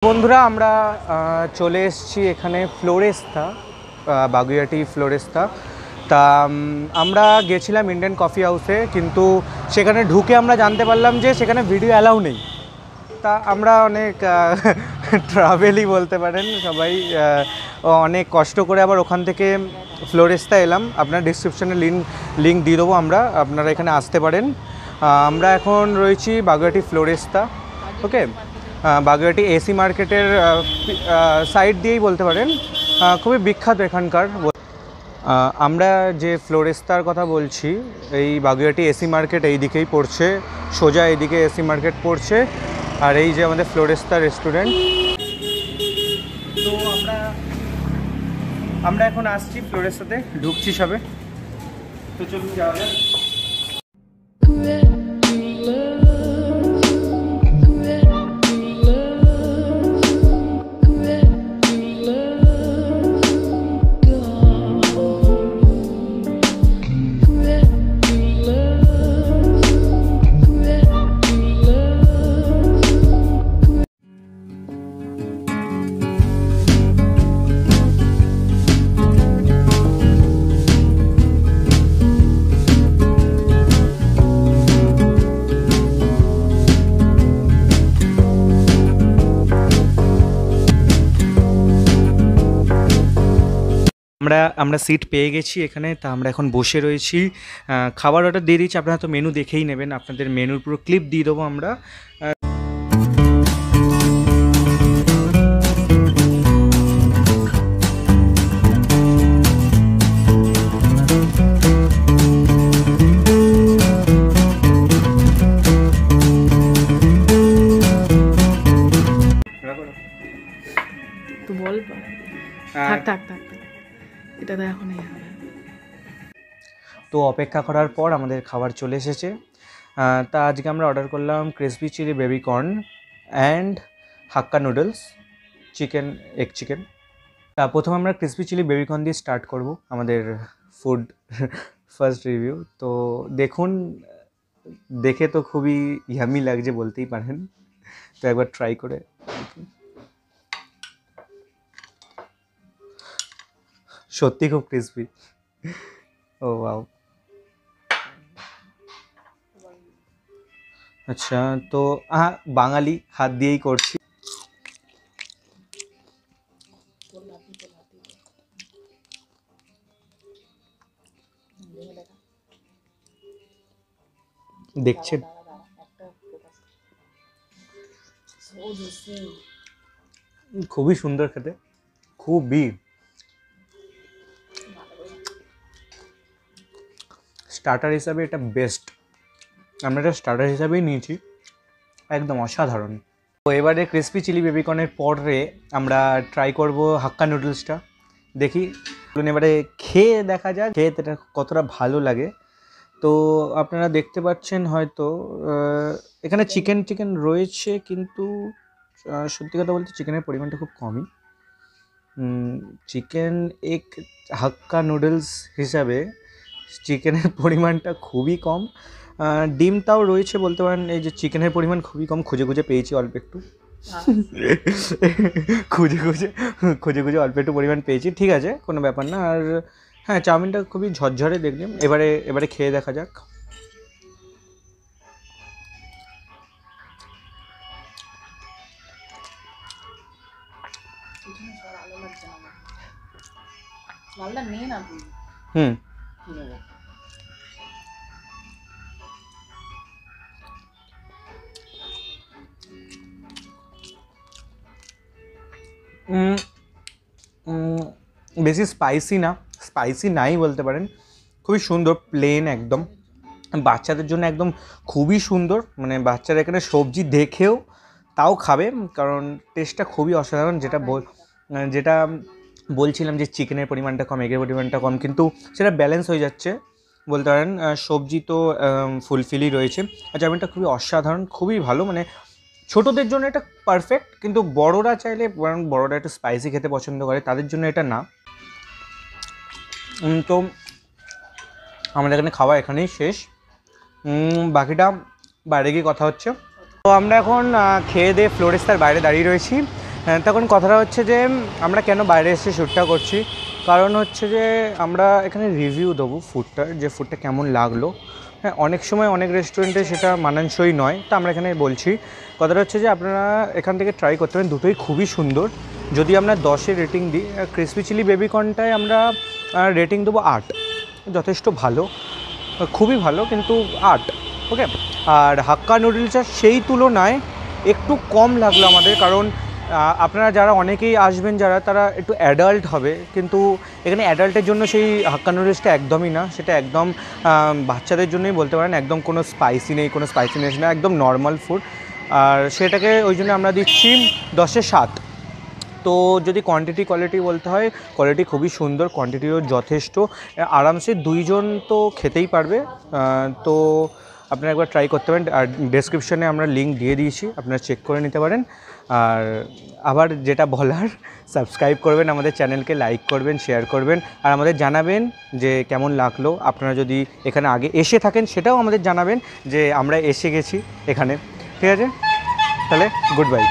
বন্ধুরা আমরা চলে এসেছি এখানে ফ্লোরেস্তা, বাগুইআটি ফ্লোরেস্তা। তা আমরা গেছিলাম ইন্ডিয়ান কফি হাউসে, কিন্তু সেখানে ঢুকে আমরা জানতে পারলাম যে সেখানে ভিডিও অ্যালাউ নেই। তা আমরা অনেক ট্রাভেলই বলতে পারেন সবাই, অনেক কষ্ট করে আবার ওখান থেকে ফ্লোরেস্তা এলাম। আপনার ডিসক্রিপশানে লিঙ্ক দিয়ে দেবো, আপনারা এখানে আসতে পারেন। আমরা এখন রয়েছি বাগুইআটি ফ্লোরেস্তা, ওকে। বাগুইআটি এসি মার্কেটের সাইড দিয়েই বলতে পারেন, খুবই বিখ্যাত এখানকার। আমরা যে ফ্লোরেস্তার কথা বলছি, এই বাগুইআটি এসি মার্কেট এই দিকেই পড়ছে, সোজা এইদিকে এসি মার্কেট পড়ছে, আর এই যে আমাদের ফ্লোরেস্তা রেস্টুরেন্ট। তো আমরা এখন আসছি ফ্লোরেস্তাতে, ঢুকছি সবে। তো চলুন যাওয়া যাক। আমরা সিট পেয়ে গেছি এখানে। তা আমরা এখন বসে রয়েছি, খাবার অর্ডার দিয়ে দিচ্ছি। আপনারা তো মেনু দেখেই নেবেন, আপনাদের মেনুর পুরো ক্লিপ দিয়ে দেবো আমরা। তো বল, থাক থাক থাক, এটা তো এখনই হবে। তো অপেক্ষা করার পর আমাদের খাবার চলে এসেছে। তা আজকে আমরা অর্ডার করলাম crispy chilli baby corn and hakka noodles, egg chicken. তা প্রথমে আমরা ক্রিসপি চিলি বেবি কর্ন দিয়ে স্টার্ট করব আমাদের ফুড ফার্স্ট রিভিউ। তো দেখুন, দেখে তো খুবই ইয়ামি লাগছে বলতেই পারেন। তো একবার ট্রাই করে সত্যি খুব ক্রিসপি। ও ওয়াও, আচ্ছা। তো বাঙালি হাত দিয়েই করছি। দেখছেন, খুবই সুন্দর খেতে, খুবই। স্টার্টার হিসাবে এটা বেস্ট, আমরা এটা স্টার্টার হিসাবেই নিয়েছি, একদম অসাধারণ। তো এবারে ক্রিসপি চিলি বেবিকর্নের পরে আমরা ট্রাই করব হাক্কা নুডলসটা। দেখি, এবারে খেয়ে দেখা যাক খেয়ে এটা কতটা ভালো লাগে। তো আপনারা দেখতে পাচ্ছেন হয়তো এখানে চিকেন রয়েছে, কিন্তু সত্যি কথা বলতে চিকেনের পরিমাণটা খুব কমই। চিকেন এক হাক্কা নুডলস হিসাবে চিকেনের পরিমাণটা খুবই কম। ডিমটাও রয়েছে বলতে পারেন। এই যে চিকেনের পরিমাণ খুবই কম, খুঁজে পেয়েছি অল্প একটু, খুঁজে অল্প একটু পরিমাণ পেয়েছি, ঠিক আছে, কোনো ব্যাপার না। আর হ্যাঁ, চাউমিনটা খুবই ঝরঝরে দেখলাম। এবারে খেয়ে দেখা যাক। বেশি স্পাইসি নাই বলতে পারেন, খুবই সুন্দর, প্লেন একদম। বাচ্চাদের জন্য একদম খুবই সুন্দর, মানে বাচ্চারা এখানে সবজি দেখেও তাও খাবে, কারণ টেস্টটা খুবই অসাধারণ। যেটা বলছিলাম যে চিকেনের পরিমাণটা কম, এগের পরিমাণটা কম, কিন্তু সেটা ব্যালেন্স হয়ে যাচ্ছে বলতে পারেন। সবজি তো ফুলফিলই রয়েছে, আর চাউমিনটা খুবই অসাধারণ, খুবই ভালো। মানে ছোটোদের জন্য এটা পারফেক্ট, কিন্তু বড়রা চাইলে, বড়রা একটু স্পাইসি খেতে পছন্দ করে, তাদের জন্য এটা না। তো আমাদের এখানে খাওয়া এখানেই শেষ, বাকিটা বাইরে গিয়ে কথা হচ্ছে। তো আমরা এখন খেয়ে দিয়ে ফ্লোরেস্তার বাইরে দাঁড়িয়ে রয়েছি। তখন কথাটা হচ্ছে যে আমরা কেন বাইরে এসে শ্যুটটা করছি, কারণ হচ্ছে যে আমরা এখানে রিভিউ দেবো ফুডটার, যে ফুডটা কেমন লাগলো। হ্যাঁ, অনেক সময় অনেক রেস্টুরেন্টে সেটা মানানসই নয়, তো আমরা এখানে বলছি। কথাটা হচ্ছে যে আপনারা এখান থেকে ট্রাই করতে পারেন, দুটোই খুবই সুন্দর। যদি আমরা 10-এ রেটিং দিই, ক্রিসপি চিলি বেবিকর্নটায় আমরা রেটিং দেবো 8, যথেষ্ট ভালো, খুবই ভালো, কিন্তু 8, ওকে। আর হাক্কা নুডলসটা সেই তুলনায় একটু কম লাগলো আমাদের, কারণ আপনারা যারা অনেকেই আসবেন যারা, তারা একটু অ্যাডাল্ট হবে, কিন্তু এখানে অ্যাডাল্টের জন্য সেই হাক্কা নুডলসটা একদমই না, সেটা একদম বাচ্চাদের জন্যই বলতে পারেন। একদম কোনো স্পাইসি নেই, কোনো স্পাইসিনেস না, একদম নর্মাল ফুড। আর সেটাকে ওই জন্য আমরা দিচ্ছি 10-এ 7। তো যদি কোয়ান্টিটি কোয়ালিটি বলতে হয়, কোয়ালিটি খুবই সুন্দর, কোয়ান্টিটিও যথেষ্ট, আরামসে 2 জন তো খেতেই পারবে। তো আপনারা একবার ট্রাই করতে পারেন, আর ডেসক্রিপশনে আমরা লিঙ্ক দিয়ে দিয়েছি, আপনারা চেক করে নিতে পারেন। আর আবার যেটা বলার, সাবস্ক্রাইব করবেন আমাদের চ্যানেলকে, লাইক করবেন, শেয়ার করবেন, আর আমাদের জানাবেন যে কেমন লাগলো। আপনারা যদি এখানে আগে এসে থাকেন সেটাও আমাদের জানাবেন যে আমরা এসে গেছি এখানে, ঠিক আছে? তাহলে গুড বাই।